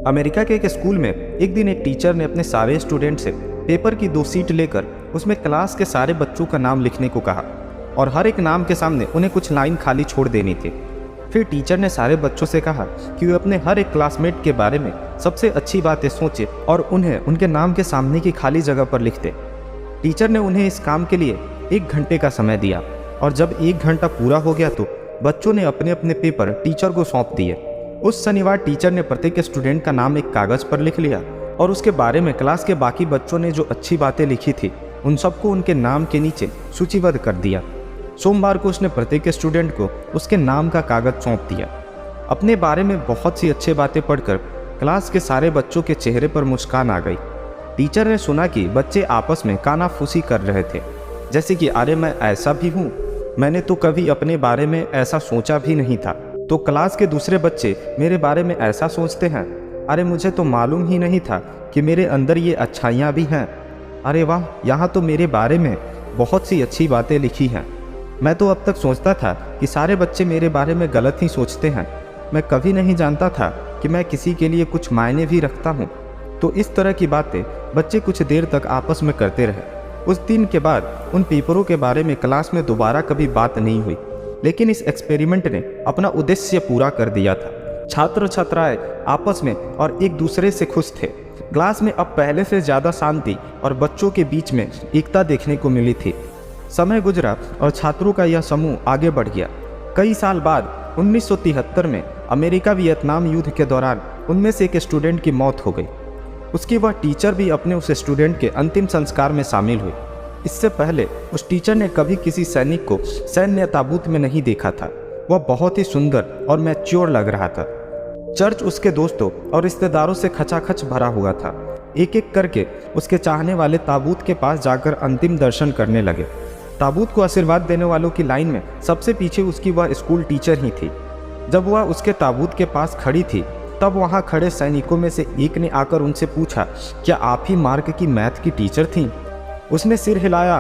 America के एक school में एक दिन एक टीचर ने अपने सारे स्टूडेंट से पेपर की 2 शीट लेकर उसमें क्लास के सारे बच्चों का नाम लिखने को कहा और हर एक नाम के सामने उन्हें कुछ लाइन खाली छोड़ देनी थी। फिर टीचर ने सारे बच्चों से कहा कि वे अपने हर एक क्लासमेट के बारे में सबसे अच्छी बातें सोचें और उन्हें उनके नाम के सामने की खाली जगह पर लिख दें। टीचर ने उन्हें इस काम के लिए 1 घंटे का समय दिया और जब 1 घंटा पूरा हो गया तो बच्चों ने अपने अपने पेपर टीचर को सौंप दिए। उस शनिवार टीचर ने प्रत्येक स्टूडेंट का नाम एक कागज़ पर लिख लिया और उसके बारे में क्लास के बाकी बच्चों ने जो अच्छी बातें लिखी थी उन सबको उनके नाम के नीचे सूचीबद्ध कर दिया। सोमवार को उसने प्रत्येक स्टूडेंट को उसके नाम का कागज़ सौंप दिया। अपने बारे में बहुत सी अच्छी बातें पढ़कर क्लास के सारे बच्चों के चेहरे पर मुस्कान आ गई। टीचर ने सुना कि बच्चे आपस में कानाफूसी कर रहे थे, जैसे कि अरे मैं ऐसा भी हूँ, मैंने तो कभी अपने बारे में ऐसा सोचा भी नहीं था, तो क्लास के दूसरे बच्चे मेरे बारे में ऐसा सोचते हैं, अरे मुझे तो मालूम ही नहीं था कि मेरे अंदर ये अच्छाइयाँ भी हैं, अरे वाह यहाँ तो मेरे बारे में बहुत सी अच्छी बातें लिखी हैं। मैं तो अब तक सोचता था कि सारे बच्चे मेरे बारे में गलत ही सोचते हैं, मैं कभी नहीं जानता था कि मैं किसी के लिए कुछ मायने भी रखता हूँ। तो इस तरह की बातें बच्चे कुछ देर तक आपस में करते रहे। उस दिन के बाद उन पेपरों के बारे में क्लास में दोबारा कभी बात नहीं हुई, लेकिन इस एक्सपेरिमेंट ने अपना उद्देश्य पूरा कर दिया था। छात्र छात्राएं आपस में और एक दूसरे से खुश थे। क्लास में अब पहले से ज़्यादा शांति और बच्चों के बीच में एकता देखने को मिली थी। समय गुजरा और छात्रों का यह समूह आगे बढ़ गया। कई साल बाद 1973 में अमेरिका वियतनाम युद्ध के दौरान उनमें से एक स्टूडेंट की मौत हो गई। उसकी वह टीचर भी अपने उस स्टूडेंट के अंतिम संस्कार में शामिल हुई। इससे पहले उस टीचर ने कभी किसी सैनिक को सैन्य ताबूत में नहीं देखा था। वह बहुत ही सुंदर और मैच्योर लग रहा था। चर्च उसके दोस्तों और रिश्तेदारों से खचाखच भरा हुआ था। एक एक करके उसके चाहने वाले ताबूत के पास जाकर अंतिम दर्शन करने लगे। ताबूत को आशीर्वाद देने वालों की लाइन में सबसे पीछे उसकी वह स्कूल टीचर ही थी। जब वह उसके ताबूत के पास खड़ी थी तब वहाँ खड़े सैनिकों में से एक ने आकर उनसे पूछा, क्या आप ही मार्क की मैथ की टीचर थीं? उसने सिर हिलाया।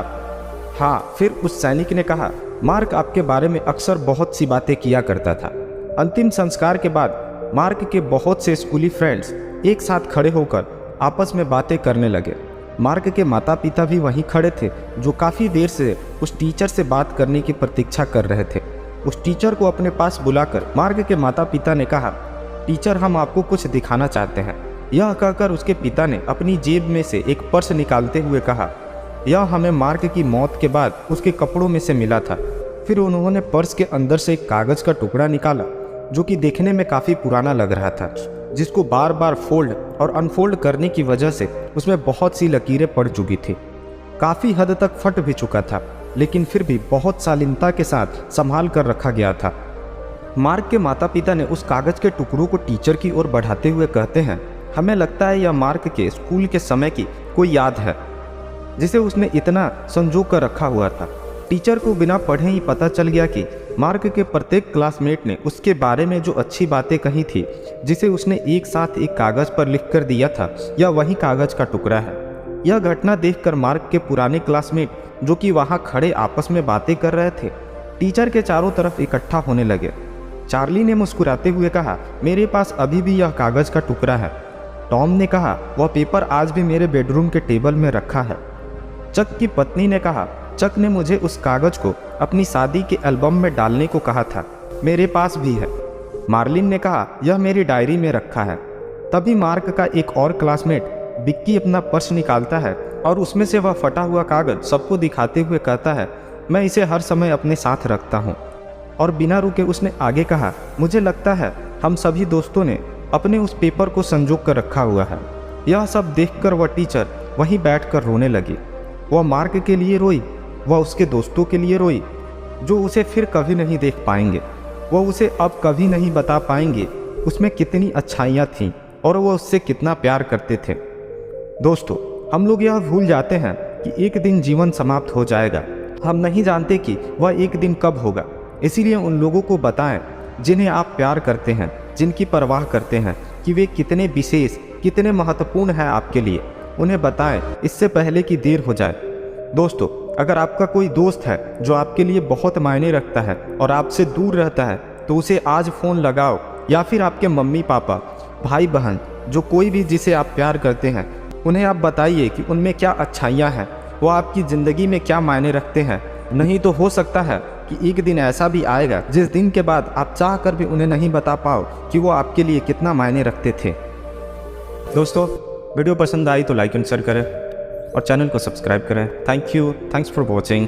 हाँ। फिर उस सैनिक ने कहा, मार्क आपके बारे में अक्सर बहुत सी बातें किया करता था। अंतिम संस्कार के बाद मार्क के बहुत से स्कूली फ्रेंड्स एक साथ खड़े होकर आपस में बातें करने लगे। मार्क के माता पिता भी वहीं खड़े थे, जो काफ़ी देर से उस टीचर से बात करने की प्रतीक्षा कर रहे थे। उस टीचर को अपने पास बुलाकर मार्क के माता पिता ने कहा, टीचर हम आपको कुछ दिखाना चाहते हैं। यह कहकर उसके पिता ने अपनी जेब में से एक पर्स निकालते हुए कहा, यह हमें मार्क की मौत के बाद उसके कपड़ों में से मिला था। फिर उन्होंने पर्स के अंदर से एक कागज़ का टुकड़ा निकाला जो कि देखने में काफ़ी पुराना लग रहा था, जिसको बार बार फोल्ड और अनफोल्ड करने की वजह से उसमें बहुत सी लकीरें पड़ चुकी थी। काफ़ी हद तक फट भी चुका था, लेकिन फिर भी बहुत शालीनता के साथ संभाल कर रखा गया था। मार्क के माता पिता ने उस कागज़ के टुकड़ों को टीचर की ओर बढ़ाते हुए कहते हैं, हमें लगता है यह मार्क के स्कूल के समय की कोई याद है जिसे उसने इतना संजो कर रखा हुआ था। टीचर को बिना पढ़े ही पता चल गया कि मार्क के प्रत्येक क्लासमेट ने उसके बारे में जो अच्छी बातें कही थी, जिसे उसने एक साथ एक कागज़ पर लिख कर दिया था, यह वही कागज़ का टुकड़ा है। यह घटना देखकर मार्क के पुराने क्लासमेट जो कि वहाँ खड़े आपस में बातें कर रहे थे, टीचर के चारों तरफ इकट्ठा होने लगे। चार्ली ने मुस्कुराते हुए कहा, मेरे पास अभी भी यह कागज़ का टुकड़ा है। टॉम ने कहा, वह पेपर आज भी मेरे बेडरूम के टेबल में रखा है। चक की पत्नी ने कहा, चक ने मुझे उस कागज़ को अपनी शादी के एल्बम में डालने को कहा था, मेरे पास भी है। मार्लिन ने कहा, यह मेरी डायरी में रखा है। तभी मार्क का एक और क्लासमेट बिक्की अपना पर्स निकालता है और उसमें से वह फटा हुआ कागज़ सबको दिखाते हुए कहता है, मैं इसे हर समय अपने साथ रखता हूँ। और बिना रुके उसने आगे कहा, मुझे लगता है हम सभी दोस्तों ने अपने उस पेपर को संजो कर रखा हुआ है। यह सब देखकर वह टीचर वहीं बैठकर रोने लगी। वह मार्क के लिए रोई, वह उसके दोस्तों के लिए रोई जो उसे फिर कभी नहीं देख पाएंगे। वह उसे अब कभी नहीं बता पाएंगे उसमें कितनी अच्छाइयाँ थीं और वह उससे कितना प्यार करते थे। दोस्तों, हम लोग यह भूल जाते हैं कि एक दिन जीवन समाप्त हो जाएगा। हम नहीं जानते कि वह एक दिन कब होगा। इसीलिए उन लोगों को बताएं जिन्हें आप प्यार करते हैं, जिनकी परवाह करते हैं, कि वे कितने विशेष, कितने महत्वपूर्ण हैं आपके लिए। उन्हें बताएं इससे पहले कि देर हो जाए। दोस्तों, अगर आपका कोई दोस्त है जो आपके लिए बहुत मायने रखता है और आपसे दूर रहता है, तो उसे आज फ़ोन लगाओ, या फिर आपके मम्मी पापा, भाई बहन जो कोई भी जिसे आप प्यार करते हैं उन्हें आप बताइए कि उनमें क्या अच्छाइयाँ हैं, वो आपकी ज़िंदगी में क्या मायने रखते हैं। नहीं तो हो सकता है कि एक दिन ऐसा भी आएगा जिस दिन के बाद आप चाह कर भी उन्हें नहीं बता पाओ कि वो आपके लिए कितना मायने रखते थे। दोस्तों, वीडियो पसंद आई तो लाइक एंड शेयर करें और चैनल को सब्सक्राइब करें। Thank you, thanks for watching.